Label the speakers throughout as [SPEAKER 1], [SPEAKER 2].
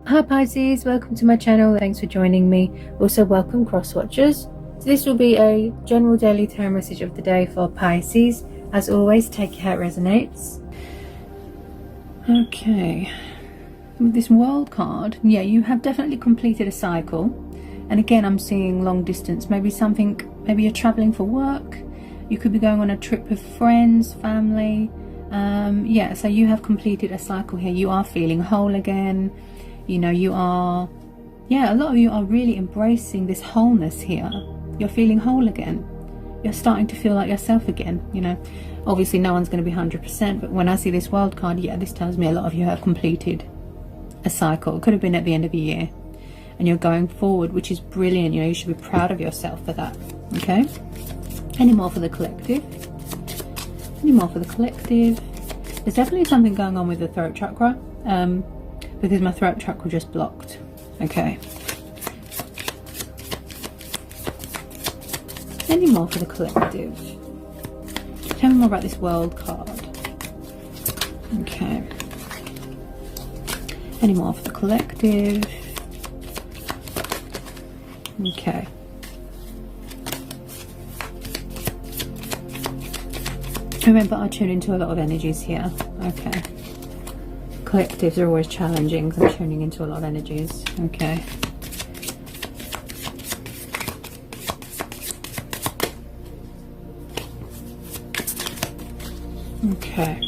[SPEAKER 1] Hi Pisces, welcome to my channel. Thanks for joining me. Also welcome cross watchers. So this will be a general daily tarot message of the day for Pisces. As always, take it how it resonates. Okay, with this world card, yeah, you have definitely completed a cycle. And again, I'm seeing long distance, maybe you're traveling for work, you could be going on a trip with friends, family. Yeah, so you have completed a cycle here. You are feeling whole again. You know, you are, yeah, a lot of you are really embracing this wholeness here. You're feeling whole again. You're starting to feel like yourself again, you know. Obviously, no one's going to be 100%, but when I see this wild card, yeah, this tells me a lot of you have completed a cycle. It could have been at the end of the year. And you're going forward, which is brilliant. You know, you should be proud of yourself for that, okay? Any more for the collective? Any more for the collective? There's definitely something going on with the throat chakra. Because my throat chakra just blocked. Okay. Any more for the collective? Tell me more about this world card. Okay. Any more for the collective? Okay. Remember, I tune into a lot of energies here. Okay. Collectives are always challenging because I'm tuning into a lot of energies. Okay. Okay.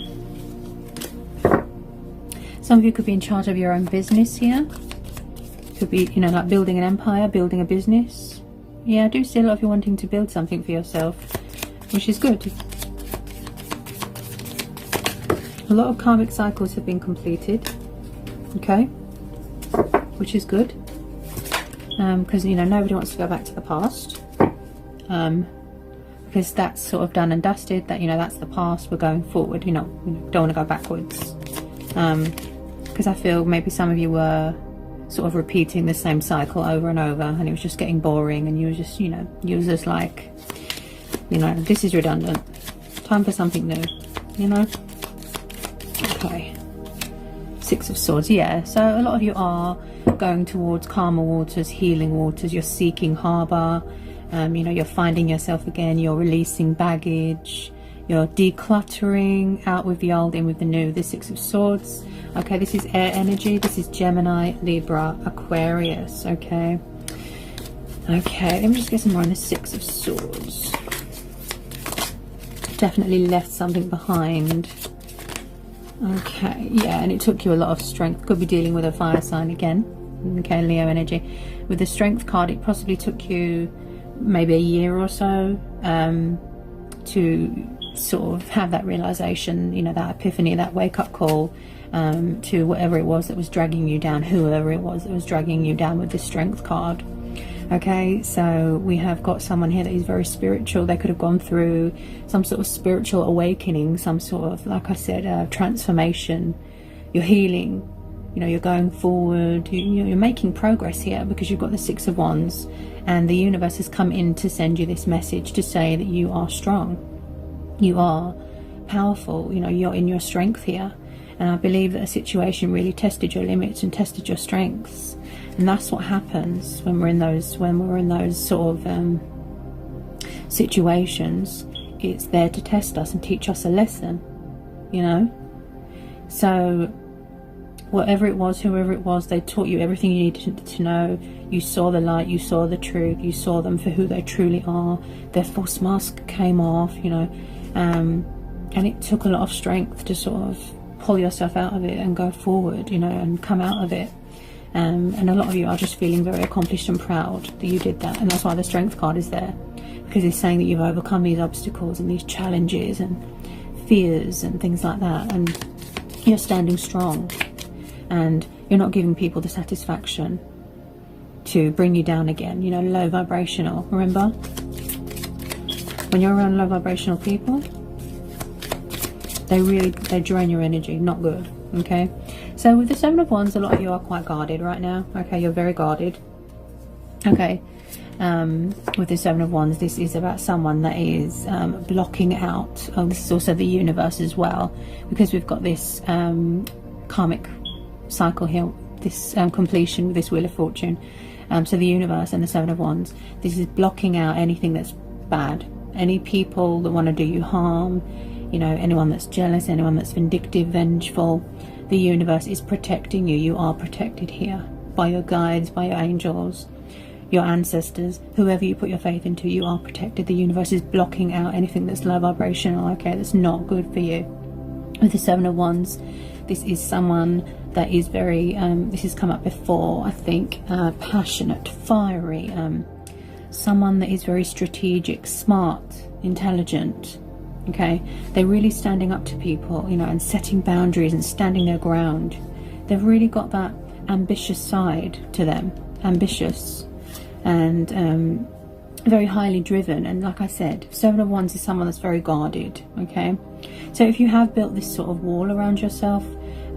[SPEAKER 1] Some of you could be in charge of your own business here. Could be, you know, like building an empire, building a business. Yeah, I do see a lot of you wanting to build something for yourself, which is good. A lot of karmic cycles have been completed, okay, which is good, because, you know, nobody wants to go back to the past, because that's sort of done and dusted. That, you know, that's the past. We're going forward. You know, don't want to go backwards, because I feel maybe some of you were sort of repeating the same cycle over and over, and it was just getting boring, and you were just, you know, you was just like, you know, this is redundant. Time for something new, you know. Okay, Six of Swords. Yeah, so a lot of you are going towards calmer waters, healing waters. You're seeking harbour. You know, you're finding yourself again. You're releasing baggage. You're decluttering, out with the old, in with the new. The Six of Swords. Okay, this is air energy. This is Gemini, Libra, Aquarius. Okay. Okay, let me just get some more on the Six of Swords. Definitely left something behind. Okay, yeah, and it took you a lot of strength. Could be dealing with a fire sign again. Okay, Leo energy. With the Strength card, it possibly took you maybe a year or so to sort of have that realization, you know, that epiphany, that wake-up call to whatever it was that was dragging you down, whoever it was that was dragging you down with the Strength card. Okay, so we have got someone here that is very spiritual. They could have gone through some sort of spiritual awakening, some sort of, like I said, transformation. You're healing, you know, you're going forward, you're making progress here, because you've got the Six of Wands, and the universe has come in to send you this message to say that you are strong, you are powerful, you know, you're in your strength here. And I believe that a situation really tested your limits and tested your strengths. And that's what happens when we're in those sort of situations. It's there to test us and teach us a lesson, you know. So whatever it was, whoever it was, they taught you everything you needed to know. You saw the light, you saw the truth, you saw them for who they truly are. Their false mask came off, you know, and it took a lot of strength to sort of pull yourself out of it and go forward, you know, and come out of it. And a lot of you are just feeling very accomplished and proud that you did that. And that's why the Strength card is there, because it's saying that you've overcome these obstacles and these challenges and fears and things like that, and you're standing strong, and you're not giving people the satisfaction to bring you down again. You know, low vibrational. Remember, when you're around low vibrational people, they drain your energy. Not good. Okay, so with the Seven of Wands, a lot of you are quite guarded right now. Okay, you're very guarded. Okay, with the Seven of Wands, this is about someone that is blocking out. Oh, this is also the universe as well, because we've got this karmic cycle here this completion with this Wheel of Fortune. So the universe and the Seven of Wands, this is blocking out anything that's bad, any people that want to do you harm, you know, anyone that's jealous, anyone that's vindictive, vengeful. The universe is protecting you. You are protected here by your guides, by your angels, your ancestors, whoever you put your faith into. You are protected. The universe is blocking out anything that's low vibrational, okay, that's not good for you. With the Seven of Wands, this is someone that is very this has come up before, I think, passionate, fiery, someone that is very strategic, smart, intelligent, okay. They're really standing up to people, you know, and setting boundaries and standing their ground. They've really got that ambitious side to them, ambitious and very highly driven. And like I said, Seven of Wands is someone that's very guarded, okay. So if you have built this sort of wall around yourself,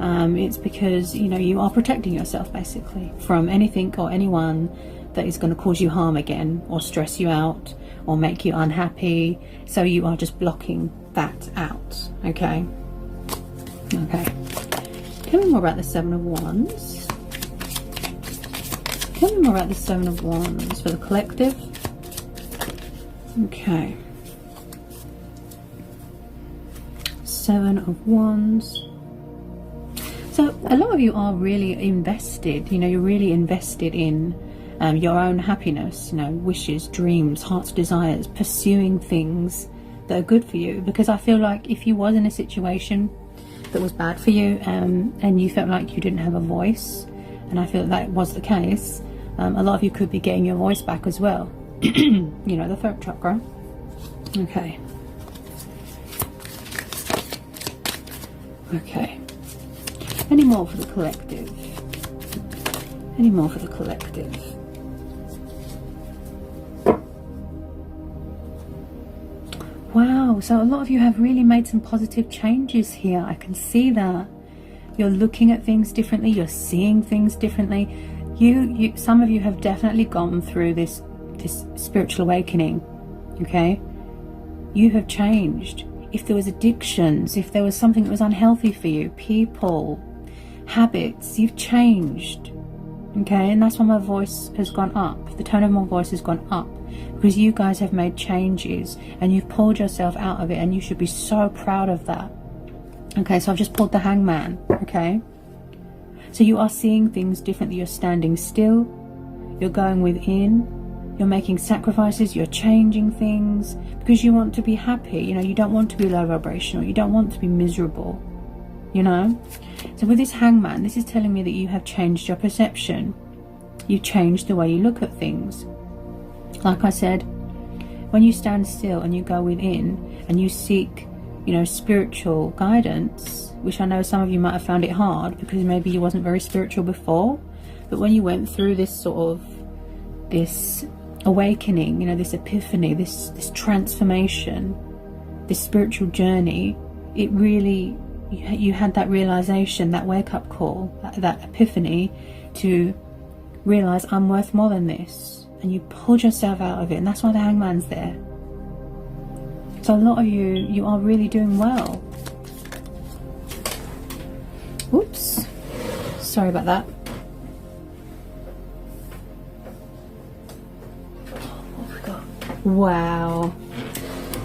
[SPEAKER 1] it's because, you know, you are protecting yourself basically from anything or anyone that is going to cause you harm again, or stress you out, or make you unhappy. So you are just blocking that out, okay. Okay, tell me more about the Seven of Wands. Tell me more about the Seven of Wands for the collective. Okay, Seven of Wands. So a lot of you are really invested, you know, you're really invested in your own happiness, you know, wishes, dreams, heart's desires, pursuing things that are good for you. Because I feel like if you was in a situation that was bad for you, and you felt like you didn't have a voice, and I feel that was the case, a lot of you could be getting your voice back as well. You know, the throat chakra. Okay. Okay. Any more for the collective? Any more for the collective? Wow, so a lot of you have really made some positive changes here. I can see that. You're looking at things differently. You're seeing things differently. Some of you have definitely gone through this spiritual awakening, okay? You have changed. If there was addictions, if there was something that was unhealthy for you, people, habits, you've changed, okay? And that's why my voice has gone up. The tone of my voice has gone up, because you guys have made changes and you've pulled yourself out of it, and you should be so proud of that. Okay, so I've just pulled the Hangman, okay? So you are seeing things differently. You're standing still, you're going within, you're making sacrifices, you're changing things because you want to be happy. You know, you don't want to be low vibrational, you don't want to be miserable, you know. So with this Hangman, this is telling me that you have changed your perception. You changed the way you look at things. Like I said, when you stand still and you go within and you seek, you know, spiritual guidance, which I know some of you might have found it hard because maybe you wasn't very spiritual before, but when you went through this sort of this awakening, you know, this epiphany, this transformation, this spiritual journey, it really, you had that realization, that wake-up call, that epiphany to realize I'm worth more than this, and you pulled yourself out of it. And that's why the Hangman's there. So a lot of you are really doing well. Oops, sorry about that. Wow,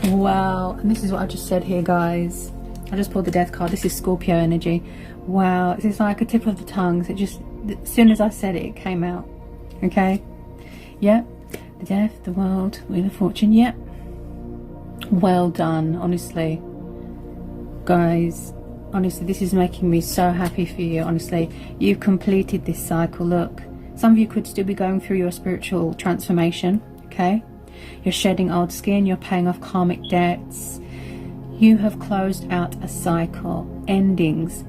[SPEAKER 1] wow. And this is what I just said here, guys. I just pulled the Death card. This is Scorpio energy. Wow, it's like a tip of the tongue. So it just, as soon as I said it, it came out. Okay, yep. The Death, the World, Wheel of Fortune. Yep. Well done, honestly, guys. Honestly, this is making me so happy for you. Honestly, you've completed this cycle. Look, some of you could still be going through your spiritual transformation, okay? You're shedding old skin, you're paying off karmic debts. You have closed out a cycle. Endings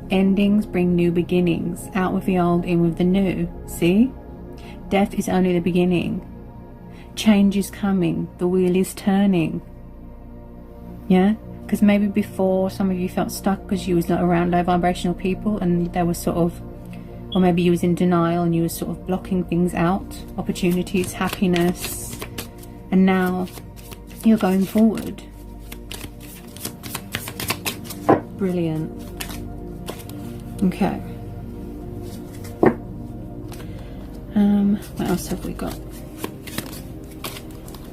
[SPEAKER 1] bring new beginnings. Out with the old, in with the new. See? Death is only the beginning. Change is coming. The wheel is turning. Yeah? Because maybe before some of you felt stuck because you was not around low vibrational people, and they were sort of, or maybe you was in denial and you were sort of blocking things out, opportunities, happiness. And now you're going forward. Brilliant. Okay. What else have we got?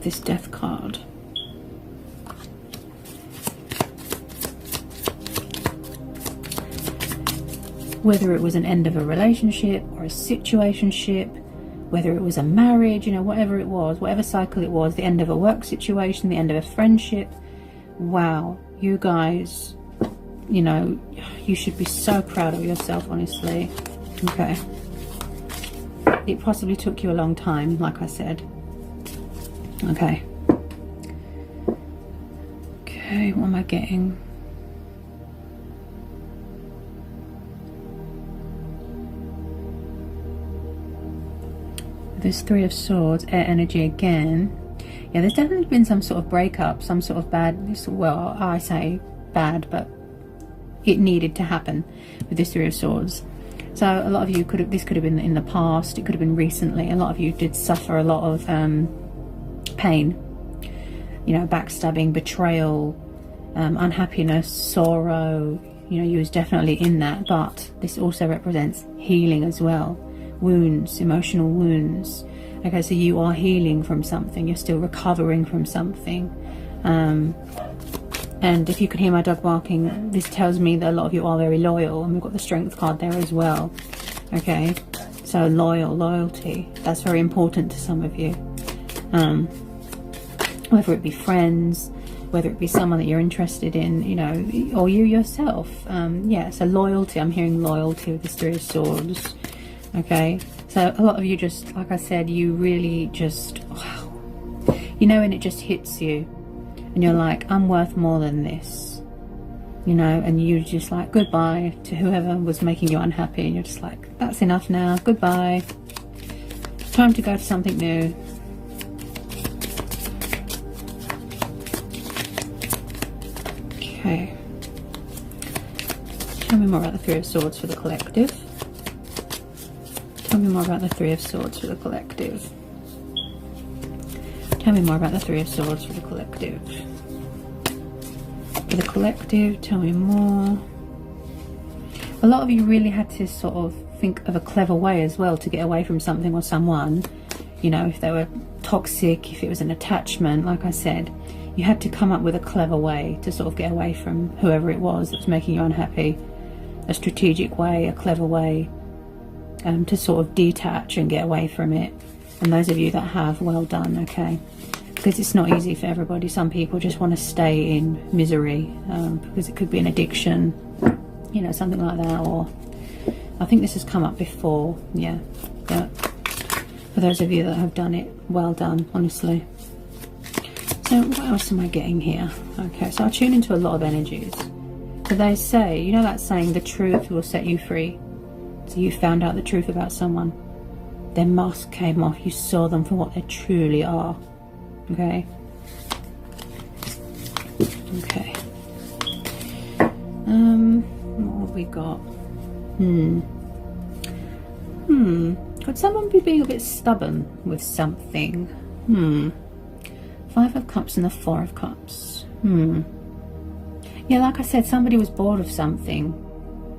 [SPEAKER 1] This Death card. Whether it was an end of a relationship or a situationship, whether it was a marriage, you know, whatever it was, whatever cycle it was, the end of a work situation, the end of a friendship. Wow, you guys, you know, you should be so proud of yourself, honestly. Okay. It possibly took you a long time, like I said. Okay. Okay, what am I getting? This Three of Swords, air energy again. Yeah, there's definitely been some sort of breakup, some sort of bad, well, I say bad, but it needed to happen with this Three of Swords. So a lot of you could have, this could have been in the past, it could have been recently. A lot of you did suffer a lot of pain, you know, backstabbing, betrayal, unhappiness, sorrow. You know, you was definitely in that, but this also represents healing as well. Wounds, emotional wounds. Okay, so you are healing from something, you're still recovering from something. And if you can hear my dog barking, this tells me that a lot of you are very loyal, and we've got the Strength card there as well. Okay, so loyalty, that's very important to some of you. Whether it be friends, whether it be someone that you're interested in, you know, or you yourself. Yeah, so loyalty, I'm hearing loyalty with this Three of Swords. Okay, so a lot of you just, like I said, you really just, wow, you know, and it just hits you and you're like, I'm worth more than this, you know, and you just like, goodbye to whoever was making you unhappy, and you're just like, that's enough now, goodbye, time to go to something new. Okay, tell me more about the Three of Swords for the collective. Tell me more about the Three of Swords for the collective. Tell me more about the Three of Swords for the collective. For the collective, tell me more. A lot of you really had to sort of think of a clever way as well to get away from something or someone. You know, if they were toxic, if it was an attachment, like I said, you had to come up with a clever way to sort of get away from whoever it was that was making you unhappy. A strategic way, a clever way. To sort of detach and get away from it. And those of you that have, well done, okay, because it's not easy for everybody. Some people just want to stay in misery, because it could be an addiction, you know, something like that. Or I think this has come up before, yeah, but for those of you that have done it, well done, honestly. So what else am I getting here? Okay, so I tune into a lot of energies. So they say, you know that saying, the truth will set you free. So you found out the truth about someone, their mask came off, you saw them for what they truly are. Okay. Okay. What have we got? Could someone be being a bit stubborn with something? Five of Cups and the Four of Cups. Yeah, like I said, somebody was bored of something.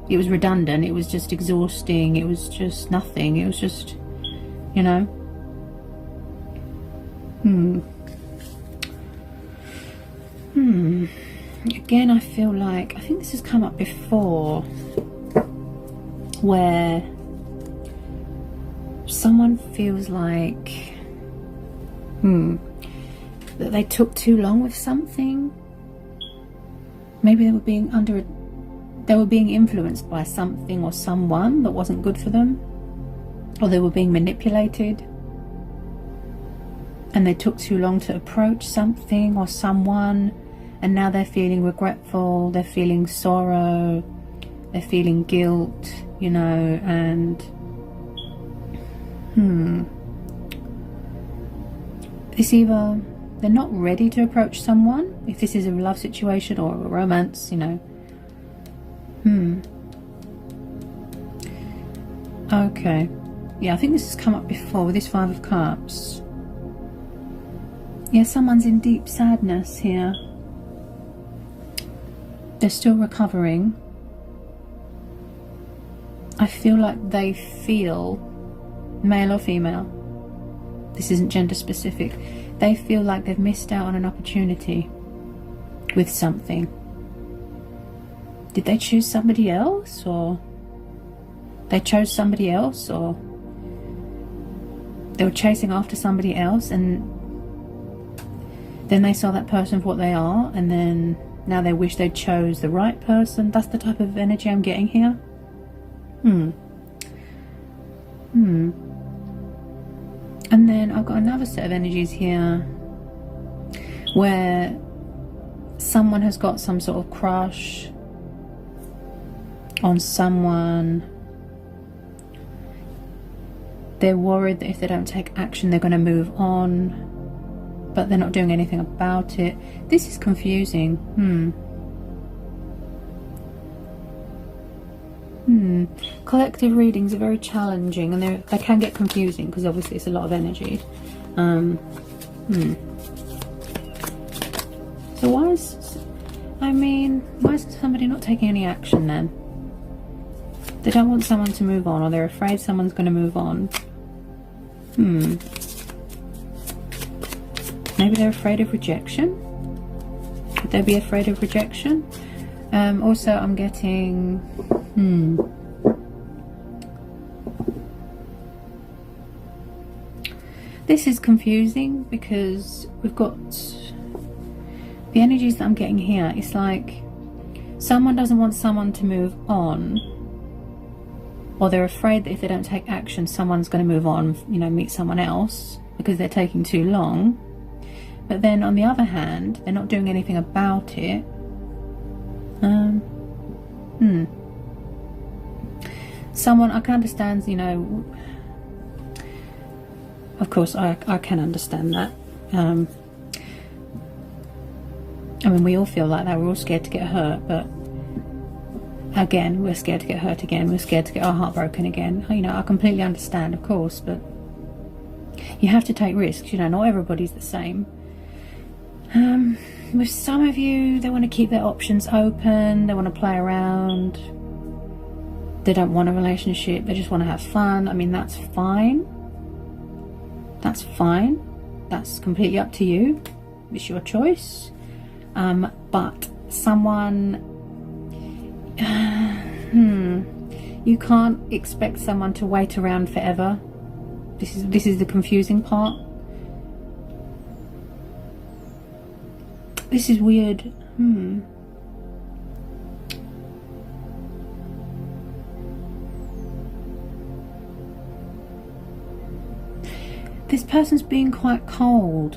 [SPEAKER 1] It was redundant, it was just exhausting, it was just nothing, it was just, you know. Again, I feel like, I think this has come up before, where someone feels like that they took too long with something. Maybe they were being influenced by something or someone that wasn't good for them, or they were being manipulated and they took too long to approach something or someone, and now they're feeling regretful, they're feeling sorrow, they're feeling guilt, you know, and it's either they're not ready to approach someone, if this is a love situation or a romance, you know. Okay, yeah, I think this has come up before with this Five of Cups. Yeah, someone's in deep sadness here. They're still recovering. I feel like they feel male or female. This isn't gender specific. They feel like they've missed out on an opportunity with something. Did they choose somebody else, or they chose somebody else, or they were chasing after somebody else, and then they saw that person for what they are, and then now they wish they chose the right person? That's the type of energy I'm getting here. And then I've got another set of energies here where someone has got some sort of crush on someone. They're worried that if they don't take action, they're going to move on, but they're not doing anything about it. This is confusing. Collective readings are very challenging, and they can get confusing because obviously it's a lot of energy. So why is somebody not taking any action then? They don't want someone to move on, or they're afraid someone's going to move on. Maybe they're afraid of rejection. Could they be afraid of rejection? Also, I'm getting... This is confusing because we've got the energies that I'm getting here. It's like someone doesn't want someone to move on, or they're afraid that if they don't take action, someone's going to move on, you know, meet someone else because they're taking too long. But then on the other hand, they're not doing anything about it. Someone, I can understand, you know, of course I can understand that. I mean, we all feel like that. We're all scared to get hurt, but again, we're scared to get hurt again. We're scared to get our heart broken again. You know, I completely understand, of course, but you have to take risks. You know, not everybody's the same. With some of you, they want to keep their options open. They want to play around. They don't want a relationship. They just want to have fun. I mean, that's fine. That's fine. That's completely up to you. It's your choice. But someone... you can't expect someone to wait around forever. This is the confusing part. This is weird. This person's being quite cold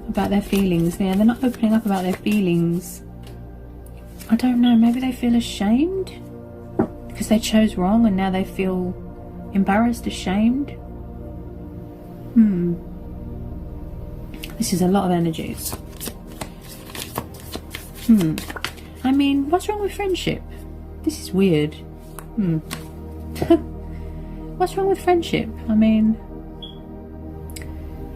[SPEAKER 1] about their feelings. Yeah, they're not opening up about their feelings. I don't know, maybe they feel ashamed because they chose wrong and now they feel embarrassed, ashamed. This is a lot of energies. I mean, what's wrong with friendship? This is weird. What's wrong with friendship? I mean,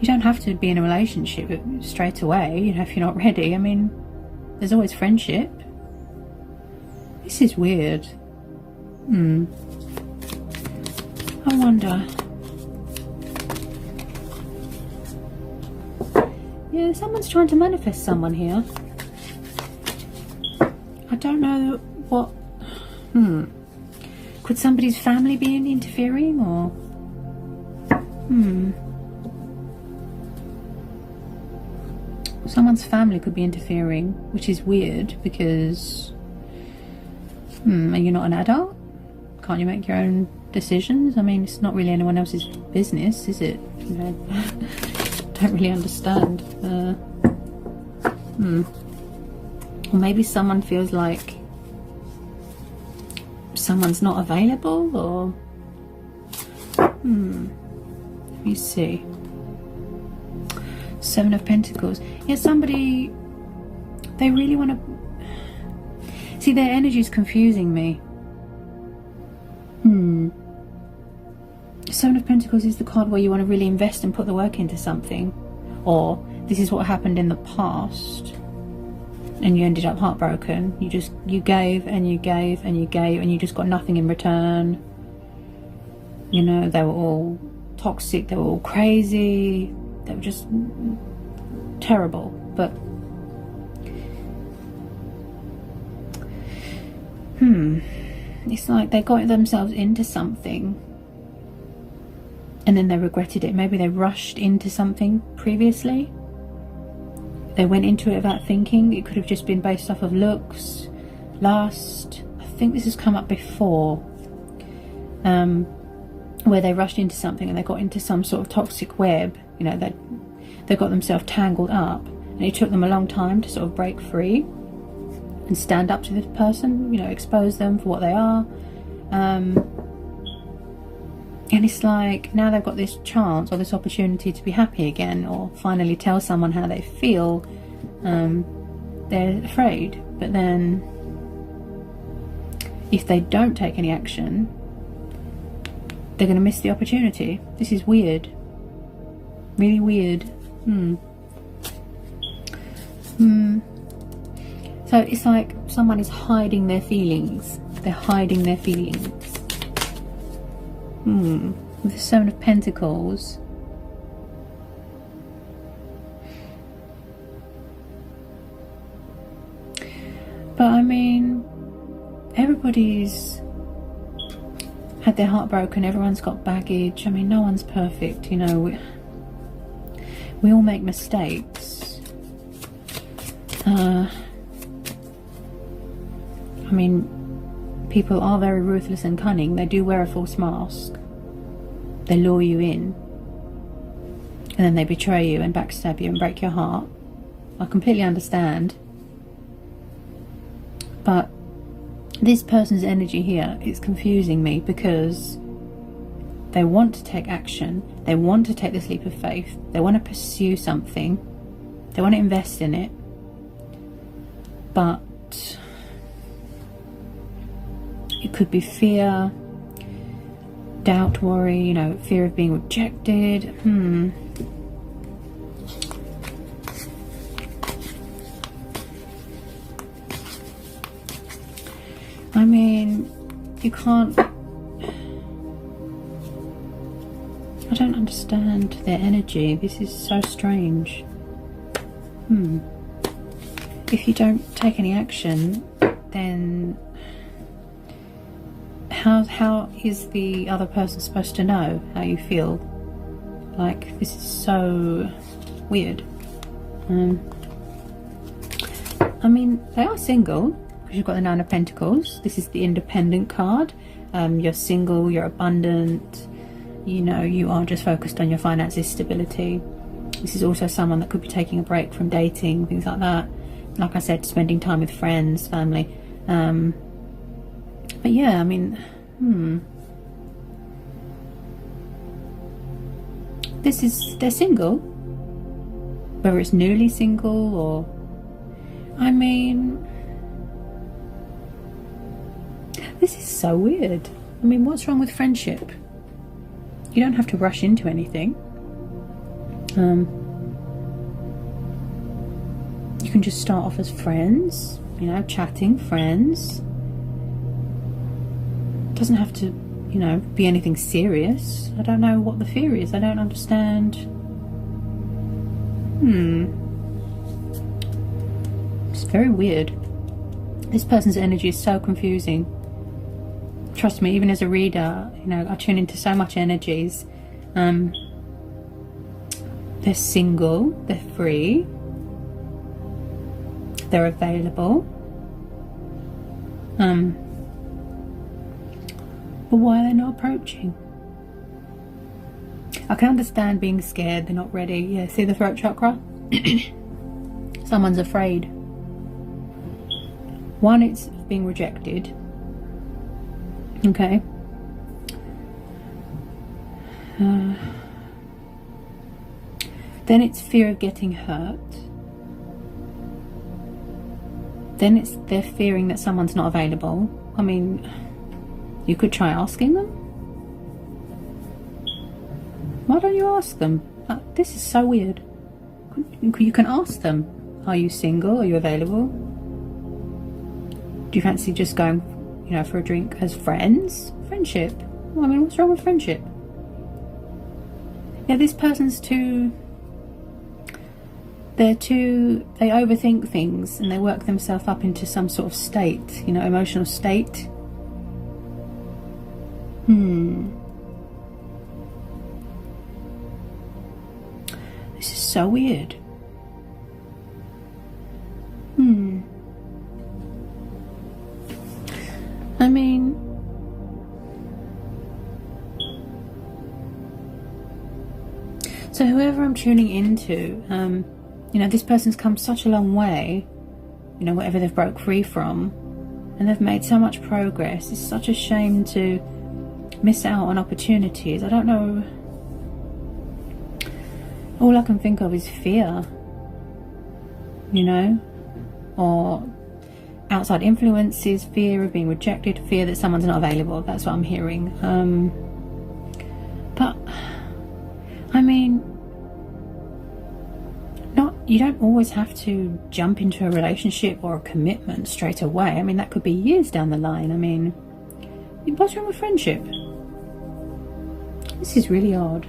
[SPEAKER 1] you don't have to be in a relationship straight away, you know, if you're not ready. I mean, there's always friendship. This is weird. I wonder. Yeah, someone's trying to manifest someone here. I don't know what... Could somebody's family be interfering, or... Someone's family could be interfering, which is weird because... Are you not an adult? Can't you make your own decisions? I mean, it's not really anyone else's business, is it? You know, don't really understand. Or maybe someone feels like someone's not available, or... Let me see. 7 of Pentacles. Yeah, somebody... They really want to... See, their energy is confusing me. 7 of Pentacles is the card where you want to really invest and put the work into something. Or, this is what happened in the past. And you ended up heartbroken. You gave and you gave and you gave and you just got nothing in return. You know, they were all toxic, they were all crazy, they were just terrible. But it's like they got themselves into something and then they regretted it. Maybe they rushed into something previously. They went into it without thinking. It could have just been based off of looks, lust. I think this has come up before, where they rushed into something and they got into some sort of toxic web. You know, they got themselves tangled up, and it took them a long time to sort of break free and stand up to this person, you know, expose them for what they are. And it's like now they've got this chance or this opportunity to be happy again, or finally tell someone how they feel. They're afraid, but then if they don't take any action, they're going to miss the opportunity. This is weird, really weird. So it's like someone is hiding their feelings. They're hiding their feelings. With the Seven of Pentacles. But I mean, everybody's had their heart broken. Everyone's got baggage. I mean, no one's perfect, you know. We all make mistakes. I mean, people are very ruthless and cunning. They do wear a false mask. They lure you in, and then they betray you and backstab you and break your heart. I completely understand. But this person's energy here is confusing me, because they want to take action. They want to take this leap of faith. They want to pursue something. They want to invest in it. But it could be fear, doubt, worry, you know, fear of being rejected. I mean, you can't... I don't understand their energy. This is so strange. If you don't take any action, then how is the other person supposed to know how you feel? Like, this is so weird. I mean, they are single, because you've got the Nine of Pentacles. This is the independent card. You're single, you're abundant, you know, you are just focused on your finances, stability. This is also someone that could be taking a break from dating, things like that. Like I said, spending time with friends, family. But yeah, I mean, they're single, whether it's newly single or, I mean, this is so weird. I mean, what's wrong with friendship? You don't have to rush into anything. You can just start off as friends, you know, chatting, friends. Doesn't have to, you know, be anything serious. I don't know what the fear is. I don't understand. It's very weird. This person's energy is so confusing. Trust me, even as a reader, you know, I tune into so much energies. They're single, they're free, they're available. But why are they not approaching? I can understand being scared, they're not ready. Yeah, see the throat chakra? Someone's afraid. One, it's being rejected. Okay. Then it's fear of getting hurt. Then it's they're fearing that someone's not available. I mean, you could try asking them. Why don't you ask them? This is so weird. You can ask them, are you single? Are you available? Do you fancy just going, you know, for a drink as friends? Friendship. Well, I mean, what's wrong with friendship? Yeah, this person's they overthink things and they work themselves up into some sort of state, you know, emotional state. This is so weird. I mean, so whoever I'm tuning into, you know, this person's come such a long way, you know, whatever they've broke free from, and they've made so much progress. It's such a shame to miss out on opportunities. I don't know. All I can think of is fear, you know, or outside influences, fear of being rejected, fear that someone's not available. That's what I'm hearing. But I mean, you don't always have to jump into a relationship or a commitment straight away. I mean, that could be years down the line. I mean, what's wrong with friendship? This is really odd.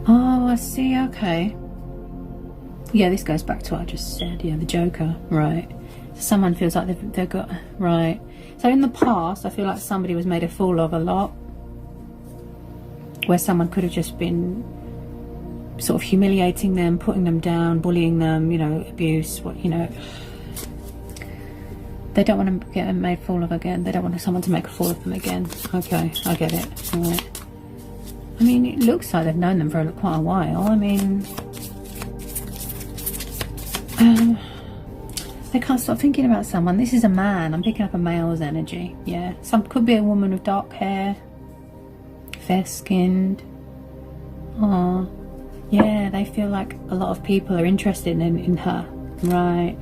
[SPEAKER 1] Oh, I see. Okay. Yeah, this goes back to what I just said. Yeah, the Joker. Right. So someone feels like they've got... Right. So in the past, I feel like somebody was made a fool of a lot. Where someone could have just been sort of humiliating them, putting them down, bullying them, you know, abuse, you know. They don't want to get made a fool of again. They don't want someone to make a fool of them again. Okay, I get it. All right. I mean, it looks like they've known them for quite a while. I mean... they can't stop thinking about someone. This is a man. I'm picking up a male's energy. Yeah. Could be a woman with dark hair. Fair-skinned. Oh. Yeah, they feel like a lot of people are interested in her. Right.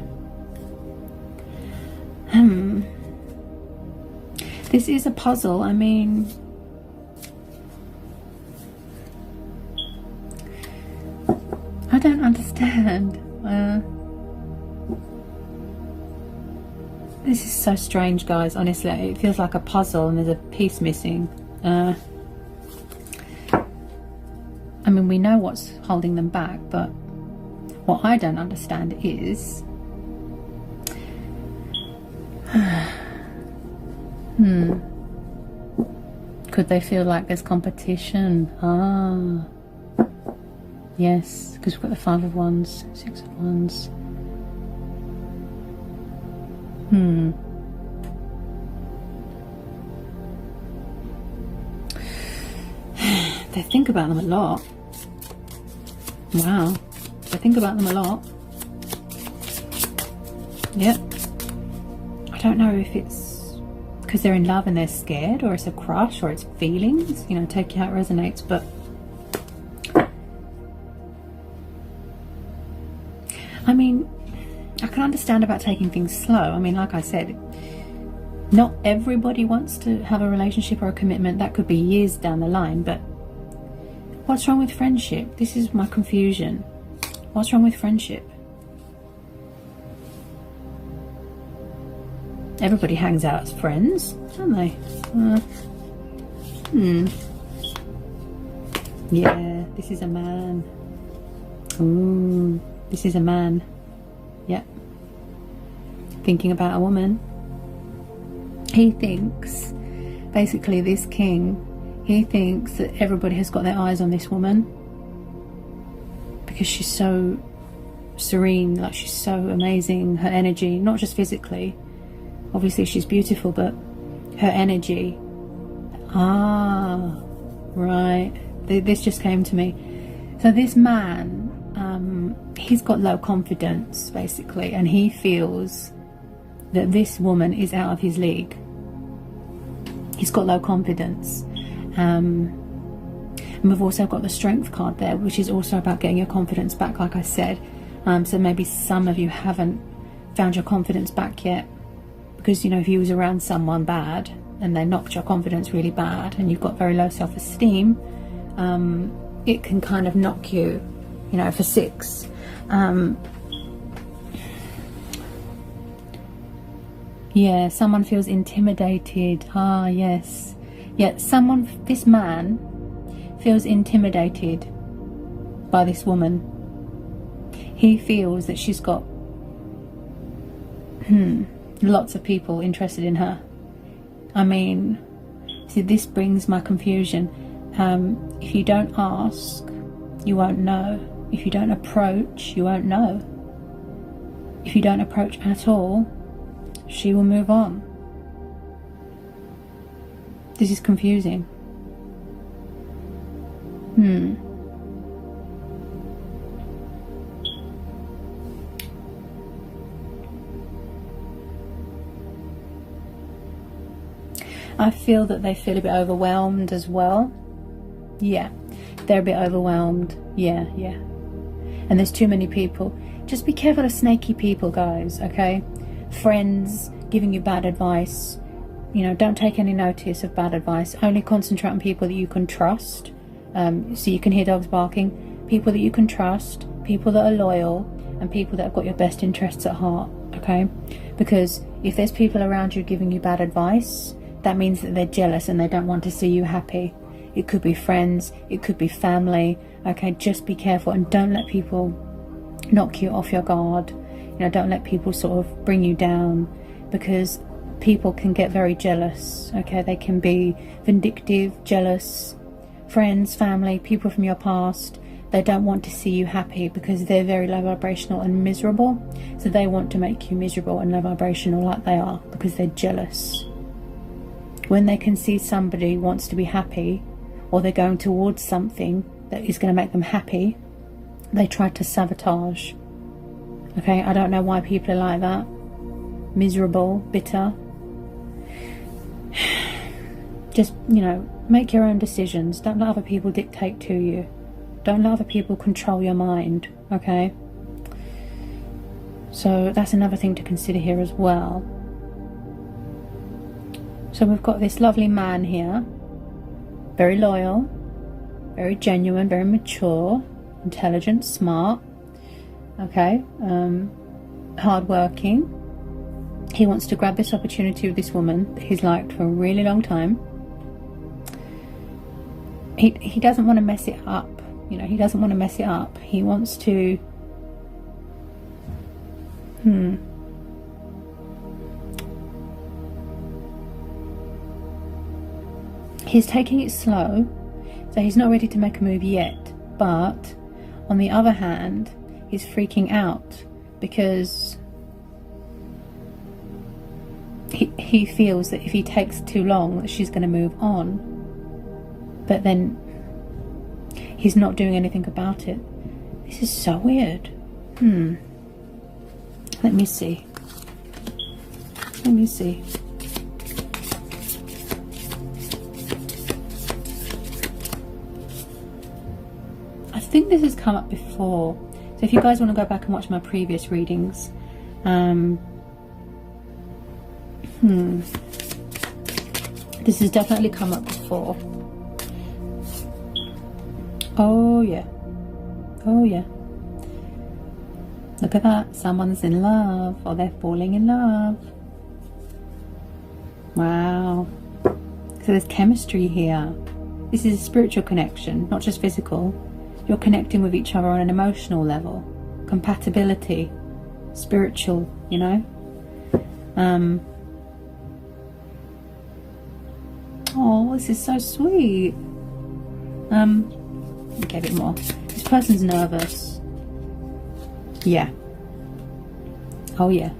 [SPEAKER 1] This is a puzzle. I mean... I don't understand. This is so strange, guys. Honestly, it feels like a puzzle and there's a piece missing. I mean, we know what's holding them back, but what I don't understand is... Could they feel like there's competition? Ah... Yes, because we've got the 5 of Wands, 6 of Wands. They think about them a lot. Wow. They think about them a lot. Yep. I don't know if it's because they're in love and they're scared, or it's a crush, or it's feelings. You know, take it how it resonates, but... I mean, I can understand about taking things slow. I mean, like I said, not everybody wants to have a relationship or a commitment. That could be years down the line, but what's wrong with friendship? This is my confusion. What's wrong with friendship? Everybody hangs out as friends, don't they? Yeah, this is a man. Ooh. This is a man. Yep. Thinking about a woman. He thinks, basically this king, he thinks that everybody has got their eyes on this woman. Because she's so serene, like she's so amazing. Her energy, not just physically. Obviously she's beautiful, but her energy. Ah, right. This just came to me. So this man... he's got low confidence basically, and he feels that this woman is out of his league. He's got low confidence, and we've also got the Strength card there, which is also about getting your confidence back, like I said. So maybe some of you haven't found your confidence back yet, because, you know, if you was around someone bad and they knocked your confidence really bad and you've got very low self-esteem, it can kind of knock you, you know, for 6. Yeah, someone feels intimidated. Ah, yes. Yeah, this man feels intimidated by this woman. He feels that she's got lots of people interested in her. I mean, see, this brings my confusion. If you don't ask, you won't know. If you don't approach, you won't know. If you don't approach at all, she will move on. This is confusing. I feel that they feel a bit overwhelmed as well. Yeah, they're a bit overwhelmed. Yeah. And there's too many people. Just be careful of snaky people, guys, okay? Friends giving you bad advice. You know, don't take any notice of bad advice. Only concentrate on people that you can trust. So you can hear dogs barking. People that you can trust, people that are loyal, and people that have got your best interests at heart, okay? Because if there's people around you giving you bad advice, that means that they're jealous and they don't want to see you happy. It could be friends, it could be family, okay? Just be careful and don't let people knock you off your guard. You know, don't let people sort of bring you down, because people can get very jealous, okay? They can be vindictive, jealous. Friends, family, people from your past, they don't want to see you happy because they're very low vibrational and miserable. So they want to make you miserable and low vibrational like they are because they're jealous. When they can see somebody wants to be happy, or they're going towards something that is going to make them happy, they try to sabotage. Okay, I don't know why people are like that. Miserable, bitter. Just, you know, make your own decisions. Don't let other people dictate to you. Don't let other people control your mind, okay? So that's another thing to consider here as well. So we've got this lovely man here. Very loyal, very genuine, very mature, intelligent, smart, okay? Hardworking. He wants to grab this opportunity with this woman that he's liked for a really long time. He doesn't want to mess it up, you know, he doesn't want to mess it up. He wants to he's taking it slow, so he's not ready to make a move yet, but on the other hand, he's freaking out because he feels that if he takes too long that she's going to move on, but then he's not doing anything about it. This is so weird. Let me see. I think this has come up before, so if you guys want to go back and watch my previous readings, this has definitely come up before. Oh yeah, look at that, someone's in love, or they're falling in love. Wow, so there's chemistry here. This is a spiritual connection, not just physical. You're connecting with each other on an emotional level, compatibility, spiritual, you know. Oh, this is so sweet. Okay, a bit more. This person's nervous. Yeah. Oh yeah.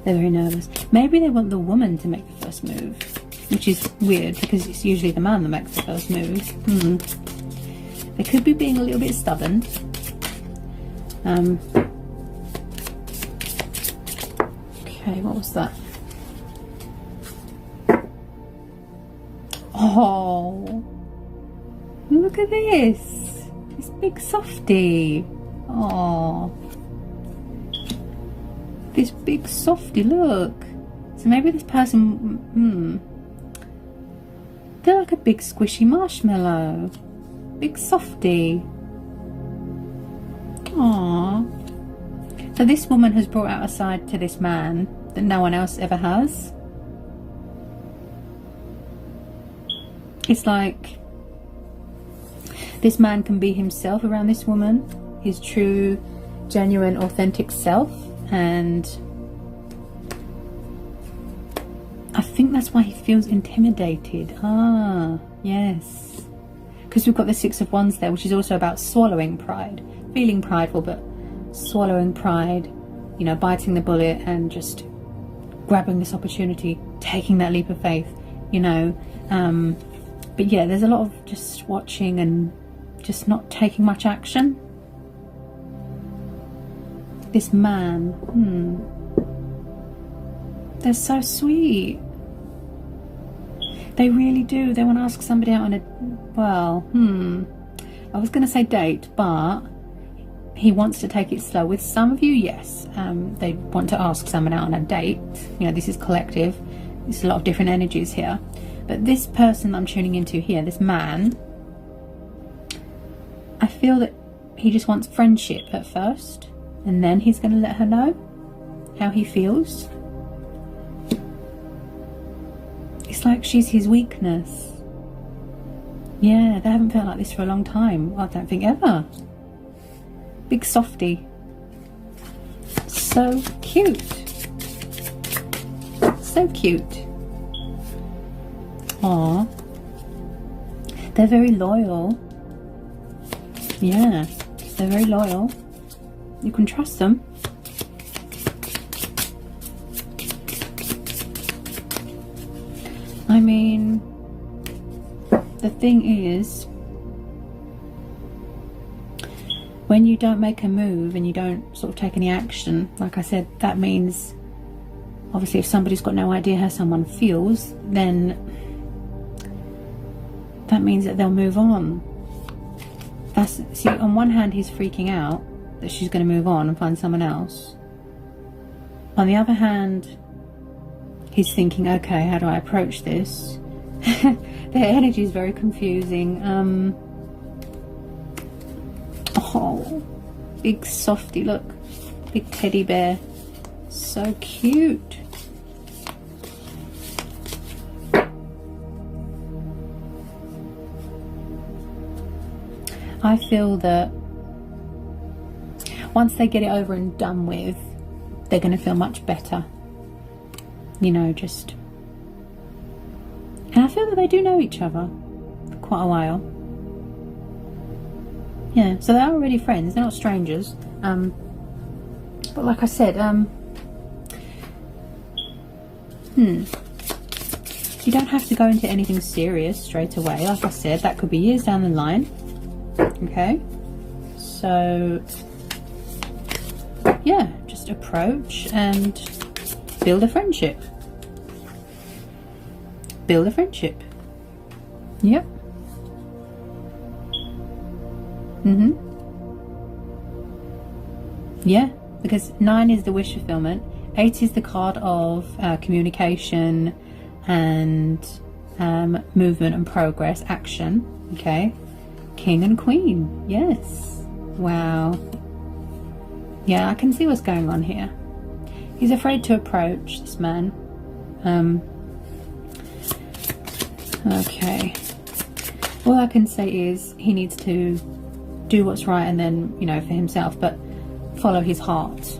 [SPEAKER 1] They're very nervous. Maybe they want the woman to make the first move, which is weird because it's usually the man that makes the first move. They could be being a little bit stubborn. Okay, what was that? Oh, look at this. This big softie. Oh, this big softie, look. So maybe this person, they're like a big squishy marshmallow. big softy. Aww. So this woman has brought out a side to this man that no one else ever has. It's like this man can be himself around this woman, his true, genuine, authentic self, and I think that's why he feels intimidated. Ah, yes. Because we've got the Six of Wands there, which is also about swallowing pride. Feeling prideful, but swallowing pride, you know, biting the bullet and just grabbing this opportunity, taking that leap of faith, you know. But yeah, there's a lot of just watching and just not taking much action. This man, they're so sweet. They really do. They want to ask somebody out on a, well, I was going to say date, but he wants to take it slow. With some of you, yes, they want to ask someone out on a date. You know, this is collective. There's a lot of different energies here. But this person I'm tuning into here, this man, I feel that he just wants friendship at first, and then he's going to let her know how he feels. It's like she's his weakness. Yeah, they haven't felt like this for a long time. I don't think ever. Big softy. So cute. So cute. Aww. They're very loyal. Yeah, they're very loyal. You can trust them. I mean, the thing is, when you don't make a move and you don't sort of take any action, like I said, that means, obviously, if somebody's got no idea how someone feels, then that means that they'll move on. That's, see, on one hand, he's freaking out that she's going to move on and find someone else. On the other hand, he's thinking, okay, how do I approach this? Their energy is very confusing. Oh, big softy, look. Big teddy bear. So cute. I feel that once they get it over and done with, they're going to feel much better. You know, just... And I feel that they do know each other for quite a while. Yeah, so they're already friends. They're not strangers. But like I said, you don't have to go into anything serious straight away. Like I said, that could be years down the line. Okay, so yeah, just approach and build a friendship. Build a friendship. Yep. Yeah, because 9 is the wish fulfillment. 8 is the card of communication and movement and progress, action. Okay. King and Queen. Yes. Wow. Yeah, I can see what's going on here. He's afraid to approach this man. Okay. All I can say is he needs to do what's right, and then, you know, for himself, but follow his heart.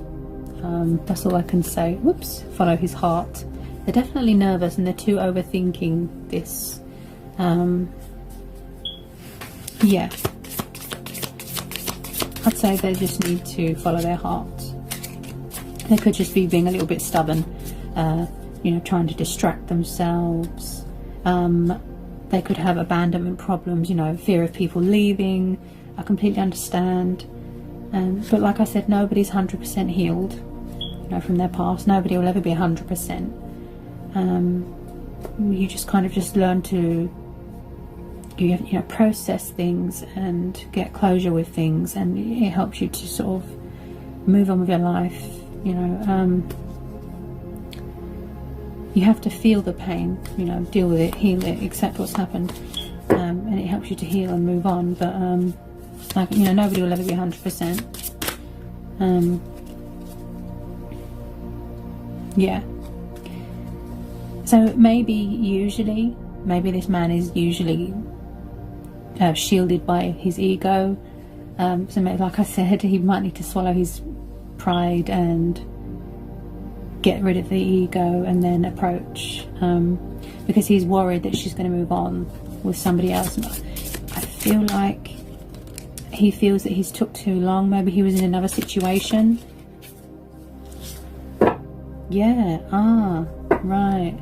[SPEAKER 1] That's all I can say. Whoops. Follow his heart. They're definitely nervous and they're too overthinking this. Yeah. I'd say they just need to follow their heart. They could just be being a little bit stubborn, you know, trying to distract themselves. They could have abandonment problems, you know, fear of people leaving. I completely understand. But like I said, nobody's 100% healed, you know, from their past. Nobody will ever be 100%. You just kind of just learn to, you know, process things and get closure with things, and it helps you to sort of move on with your life, you know. You have to feel the pain, you know, deal with it, heal it, accept what's happened, and it helps you to heal and move on, but like, you know, nobody will ever be 100%. Yeah. So maybe this man is usually shielded by his ego. So maybe, like I said, he might need to swallow his pride and get rid of the ego and then approach, because he's worried that she's going to move on with somebody else. I feel like he feels that he's took too long. Maybe he was in another situation. Yeah, right.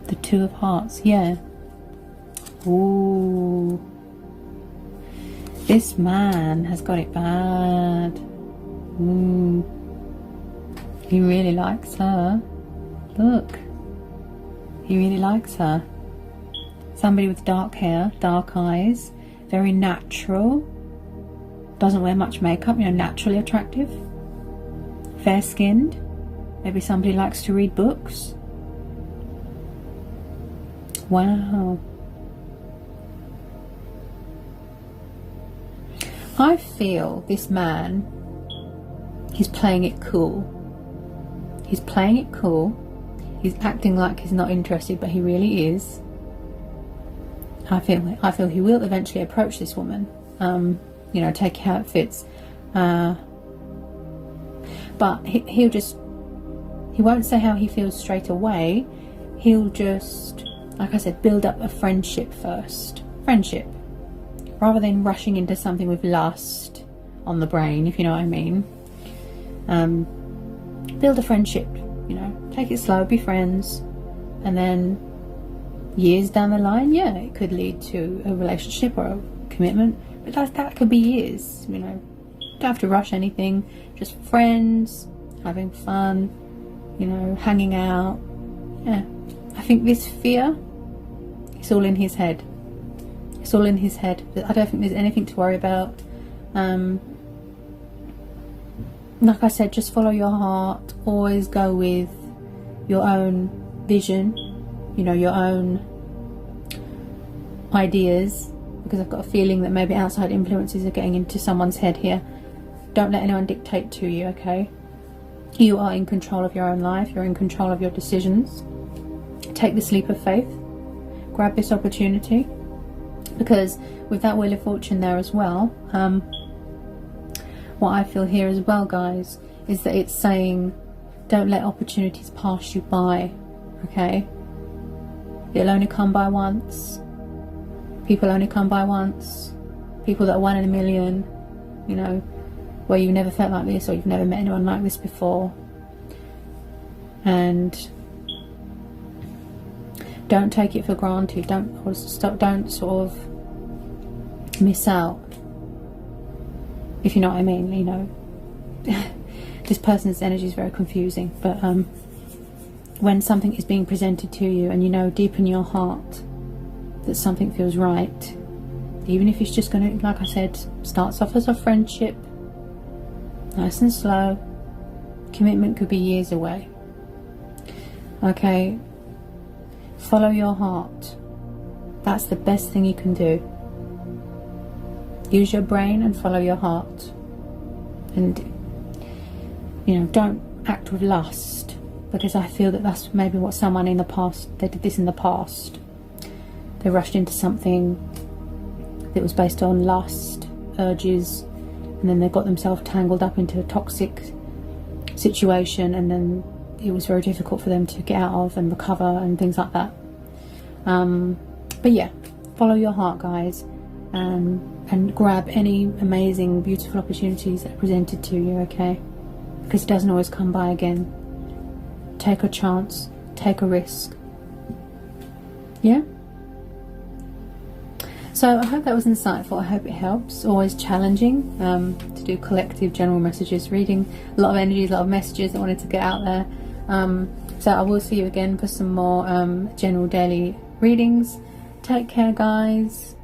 [SPEAKER 1] The Two of Hearts, yeah. Ooh. This man has got it bad. He really likes her. Look. He really likes her. Somebody with dark hair, dark eyes, very natural. Doesn't wear much makeup, you know, naturally attractive. Fair-skinned. Maybe somebody likes to read books. Wow. I feel this man, he's playing it cool. He's playing it cool. He's acting like he's not interested, but he really is. I feel he will eventually approach this woman. You know, take how it fits. But he won't say how he feels straight away. He'll just, like I said, build up a friendship first. Friendship. Rather than rushing into something with lust on the brain, if you know what I mean. Build a friendship, you know. Take it slow, be friends. And then years down the line, yeah, it could lead to a relationship or a commitment. But that could be years, you know. Don't have to rush anything. Just friends, having fun, you know, hanging out. Yeah. I think this fear, it's all in his head. It's all in his head. I don't think there's anything to worry about. Like I said, just follow your heart. Always go with your own vision, you know, your own ideas, because I've got a feeling that maybe outside influences are getting into someone's head here. Don't let anyone dictate to you, okay? You are in control of your own life. You're in control of your decisions. Take this leap of faith. Grab this opportunity. Because with that Wheel of Fortune there as well, what I feel here as well, guys, is that it's saying don't let opportunities pass you by, okay? It'll only come by once. People only come by once. People that are 1 in a million, you know, where you never felt like this or you've never met anyone like this before. And don't take it for granted. Don't sort of miss out, if you know what I mean. You know, this person's energy is very confusing, but when something is being presented to you and you know deep in your heart that something feels right, even if it's just going to, like I said, starts off as a friendship, nice and slow, commitment could be years away, okay? Follow your heart. That's the best thing you can do. Use your brain and follow your heart. And, you know, don't act with lust, because I feel that that's maybe what someone in the past, they did this in the past. They rushed into something that was based on lust, urges, and then they got themselves tangled up into a toxic situation, and then it was very difficult for them to get out of and recover and things like that. But yeah, follow your heart, guys, and grab any amazing, beautiful opportunities that are presented to you, okay? Because it doesn't always come by again. Take a chance, take a risk. Yeah? So I hope that was insightful. I hope it helps. Always challenging to do collective general messages, reading a lot of energies, a lot of messages I wanted to get out there. So I will see you again for some more general daily readings. Take care, guys.